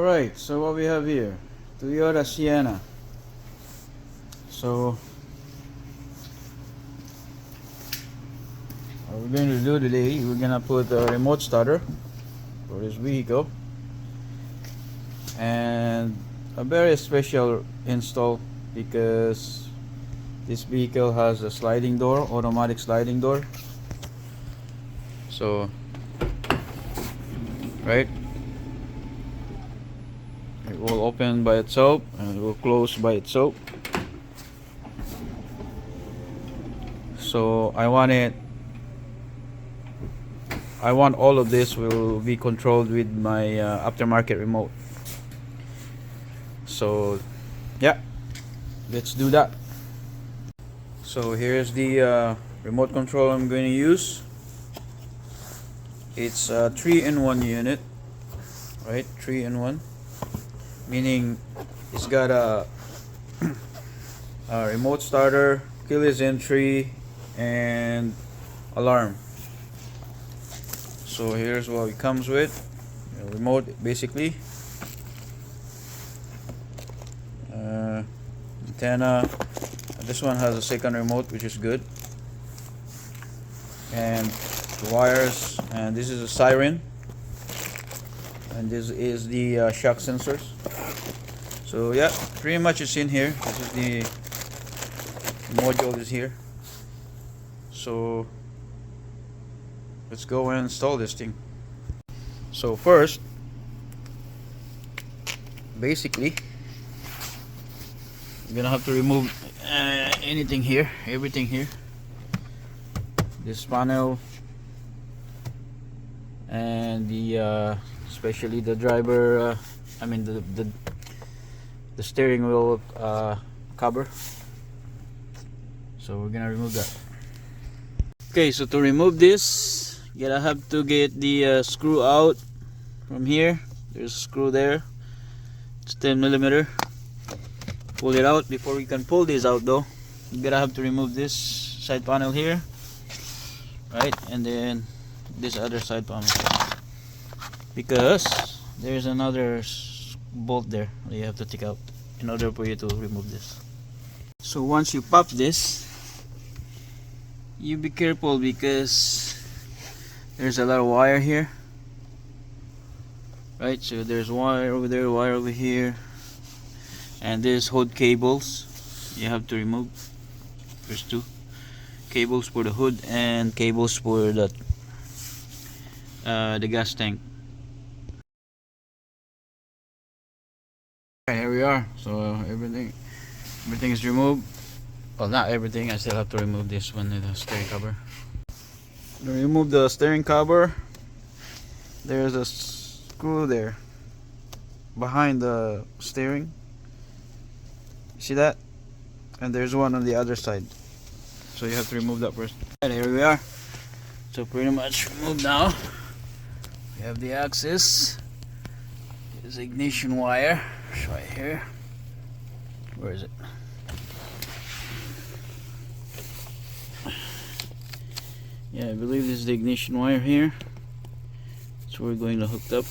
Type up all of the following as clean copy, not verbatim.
Alright, so what we have here, Toyota Sienna. So what we're going to do today, we're gonna put a remote starter for this vehicle and a very special install because this vehicle has a sliding door, automatic sliding door. So right, it will open by itself and it will close by itself. So I want all of this will be controlled with my aftermarket remote. So yeah, let's do that. So here's the remote control I'm going to use. It's a 3-in-1 unit, right? 3-in-1, meaning it's got a remote starter, keyless entry, and alarm. So here's what it comes with: a remote, basically, antenna. This one has a second remote, which is good, and the wires. And this is a siren, and this is the shock sensors. So yeah, pretty much it's in here. This is the module is here. So let's go and install this thing. So first, basically, you're gonna have to remove anything here, everything here, this panel, and the especially the driver, the steering wheel cover. So we're gonna remove that. Okay, so to remove this, you're gonna have to get the screw out from here. There's a screw there. It's 10mm. Pull it out. Before we can pull this out though, you're gonna have to remove this side panel here, right? And then this other side panel, because there's another bolt there that you have to take out in order for you to remove this. So once you pop this, you be careful because there's a lot of wire here, right? So there's wire over there, wire over here, and there's hood cables you have to remove. There's two cables for the hood and cables for the gas tank. Right, here we are. So everything is removed. Well, not everything. I still have to remove this one, the steering cover. To remove the steering cover, there's a screw there behind the steering. See that? And there's one on the other side. So you have to remove that first. And here we are. So pretty much removed now. We have the axis. There's ignition wire. It's right here. Where is it? Yeah, I believe this is the ignition wire here. That's where we're going to hook up.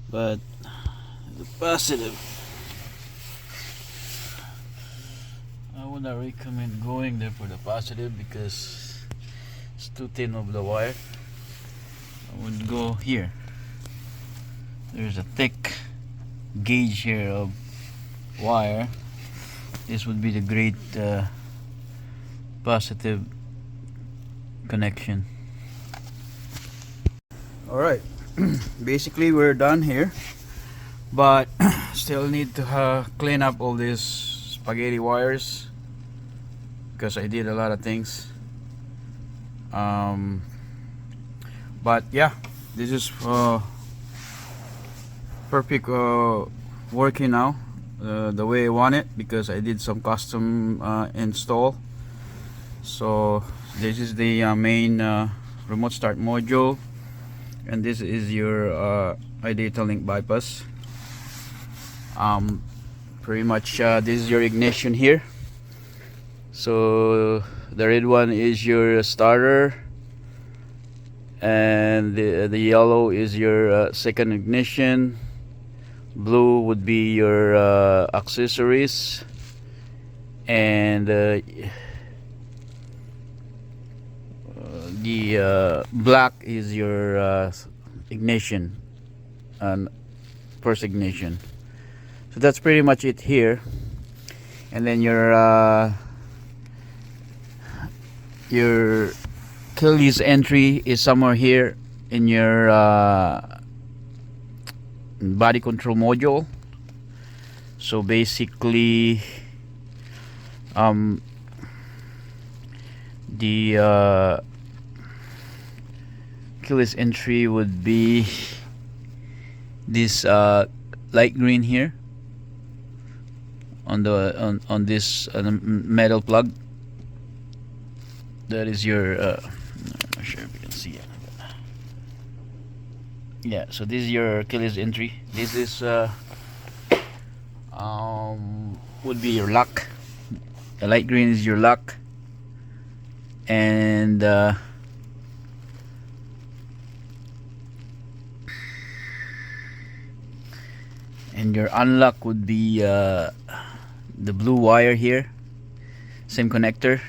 But the positive, I would not recommend going there for the positive because it's too thin of the wire. I would go here. There's a thick gauge here of wire. This would be the great positive connection. Alright, basically we're done here, but still need to clean up all these spaghetti wires because I did a lot of things. But yeah, this is perfect working now. The way I want it, because I did some custom install. So this is the main remote start module, and this is your iData link bypass. Pretty much this is your ignition here. So the red one is your starter, and the yellow is your second ignition. Blue would be your accessories, and the black is your ignition and first ignition. So that's pretty much it here. And then your keyless entry is somewhere here in your body control module. So basically the keyless entry would be this light green here on this metal plug. That is your I'm not sure if you can see it. Yeah, so this is your keyless entry. This is would be your lock. The light green is your lock, and your unlock would be the blue wire here, same connector,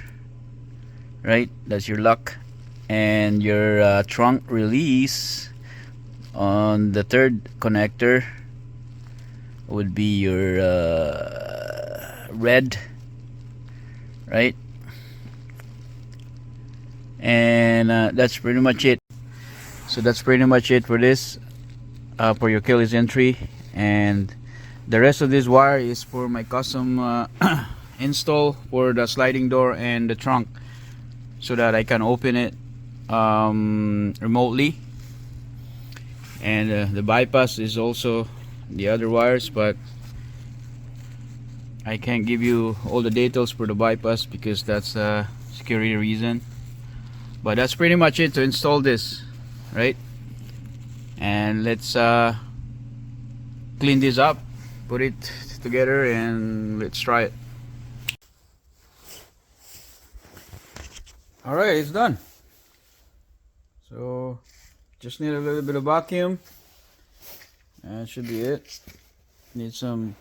right? That's your lock. And your trunk release on the third connector would be your red, right? And that's pretty much it. So that's pretty much it for this, for your keyless entry. And the rest of this wire is for my custom install for the sliding door and the trunk, so that I can open it remotely. And the bypass is also the other wires, but I can't give you all the details for the bypass because that's a security reason. But that's pretty much it to install this, right? And let's clean this up, put it together, and let's try it. Alright, it's done. So just need a little bit of vacuum, and that should be it. Need some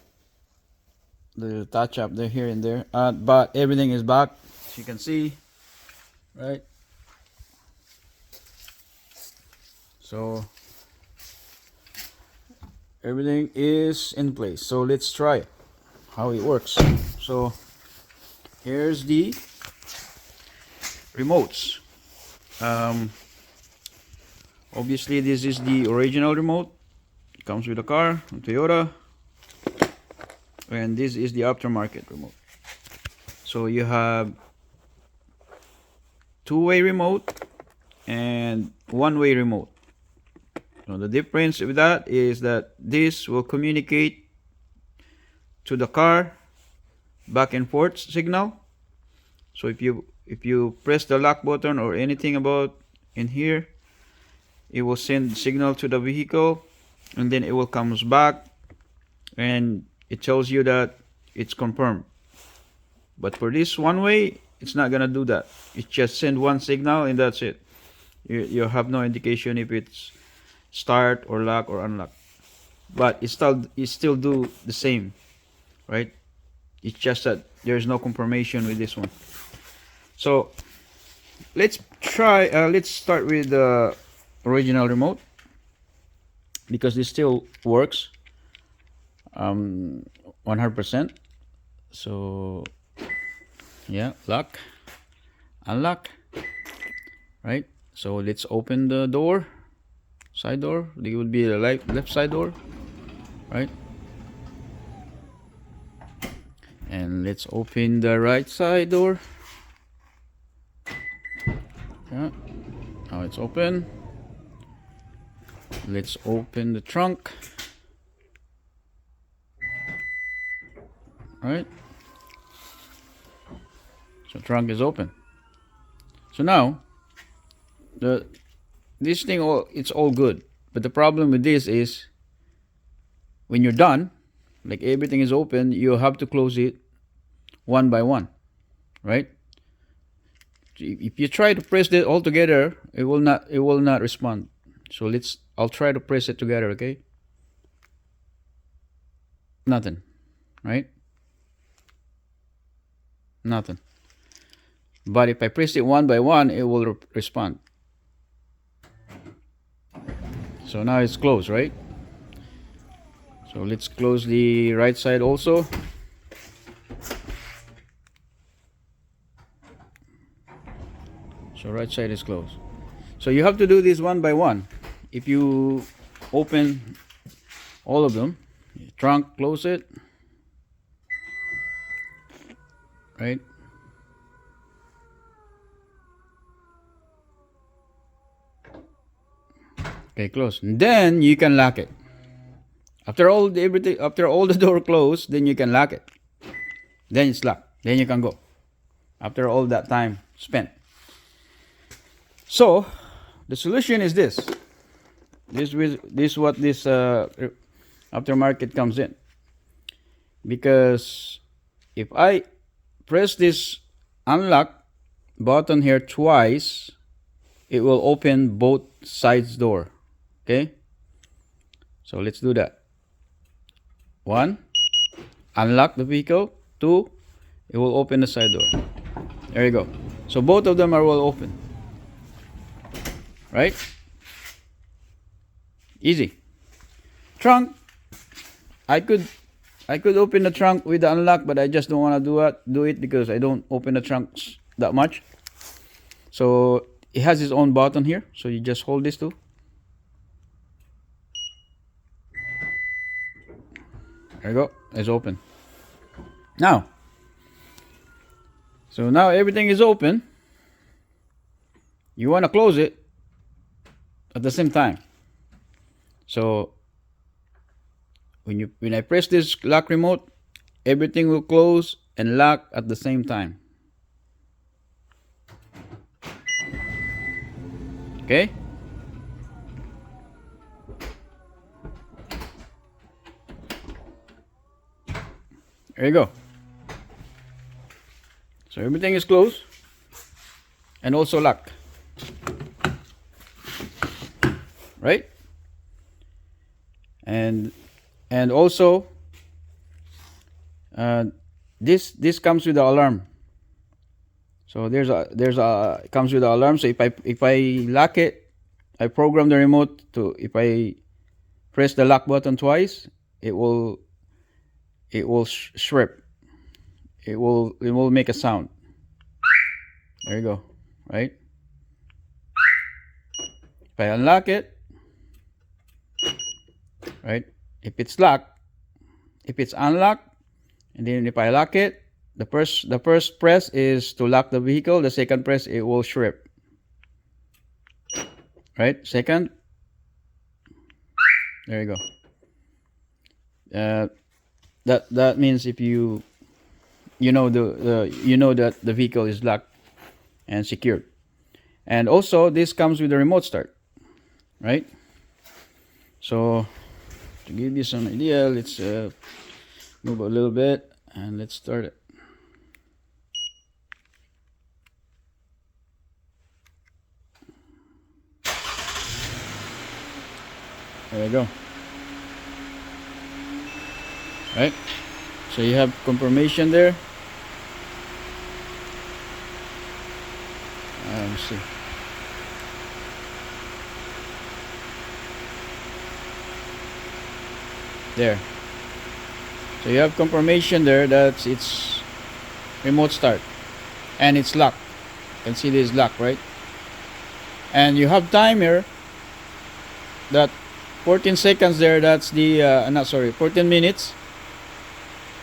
little touch up there, here and there, but everything is back, as you can see, right? So everything is in place. So let's try it, how it works. So here's the remotes. Obviously this is the original remote. It comes with a car, a Toyota, and this is the aftermarket remote. So you have two-way remote and one-way remote. So the difference with that is that this will communicate to the car back and forth signal. So if you press the lock button or anything about in here, it will send signal to the vehicle, and then it will comes back and it tells you that it's confirmed. But for this one way, it's not gonna do that. It just send one signal and that's it. You have no indication if it's start or lock or unlock. But it still do the same, right? It's just that there's no confirmation with this one. So let's try. Let's start with the original remote, because this still works 100%. So yeah, lock, unlock, right? So let's open the door, side door. It would be the left side door, right? And let's open the right side door. Yeah, now it's open. Let's open the trunk. Right, so trunk is open. So now this thing, it's all good, but the problem with this is when you're done, like everything is open, you have to close it one by one, right? if you try to press it all together, it will not respond. So I'll try to press it together, okay? Nothing, right? Nothing. But if I press it one by one, it will respond. So now it's closed, right? So let's close the right side also. So right side is closed. So you have to do this one by one. If you open all of them, trunk, close it, right? Okay, close. And then you can lock it. After all the door closed, then you can lock it. Then it's locked. Then you can go. After all that time spent. So the solution is this. This is what this aftermarket comes in. Because if I press this unlock button here twice, it will open both sides door. Okay? So let's do that. 1, unlock the vehicle. 2, it will open the side door. There you go. So both of them are well open. Right? Easy. Trunk. I could open the trunk with the unlock, but I just don't want to do it because I don't open the trunks that much. So it has its own button here. So you just hold this too. There you go. It's open. Now. So now everything is open. You want to close it at the same time. So when I press this lock remote, everything will close and lock at the same time. Okay? There you go. So everything is closed and also locked. Right? And also this comes with the alarm. So it comes with the alarm. So if I lock it, I program the remote to, if I press the lock button twice, it will strip. It will make a sound. There you go. Right? If I unlock it, right? If it's locked, if it's unlocked, and then if I lock it, the first press is to lock the vehicle. The second press, it will strip. Right? Second. There you go. That means if you know that the vehicle is locked and secured. And also this comes with a remote start, right? So to give you some idea, let's move a little bit and let's start it. There you go. Right? So you have confirmation there. Let me see. There. So you have confirmation there that it's remote start and it's locked. You can see this lock, right? And you have timer that 14 seconds there. That's the 14 minutes.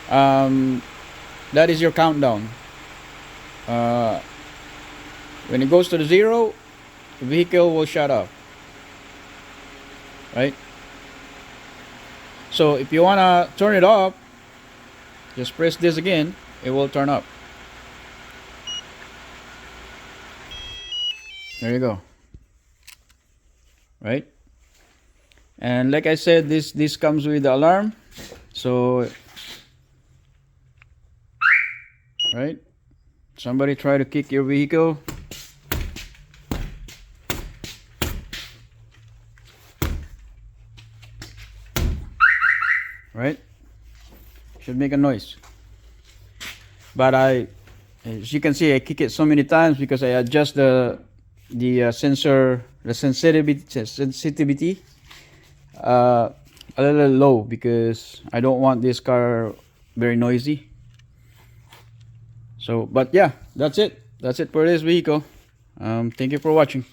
That is your countdown. When it goes to the 0, the vehicle will shut off. Right? So if you want to turn it off, just press this again, it will turn up. There you go. Right? And like I said, this comes with the alarm. So right? Somebody try to kick your vehicle, should make a noise. But as you can see, I kick it so many times because I adjust the sensor, the sensitivity a little low because I don't want this car very noisy. So, but yeah, that's it for this vehicle. Thank you for watching.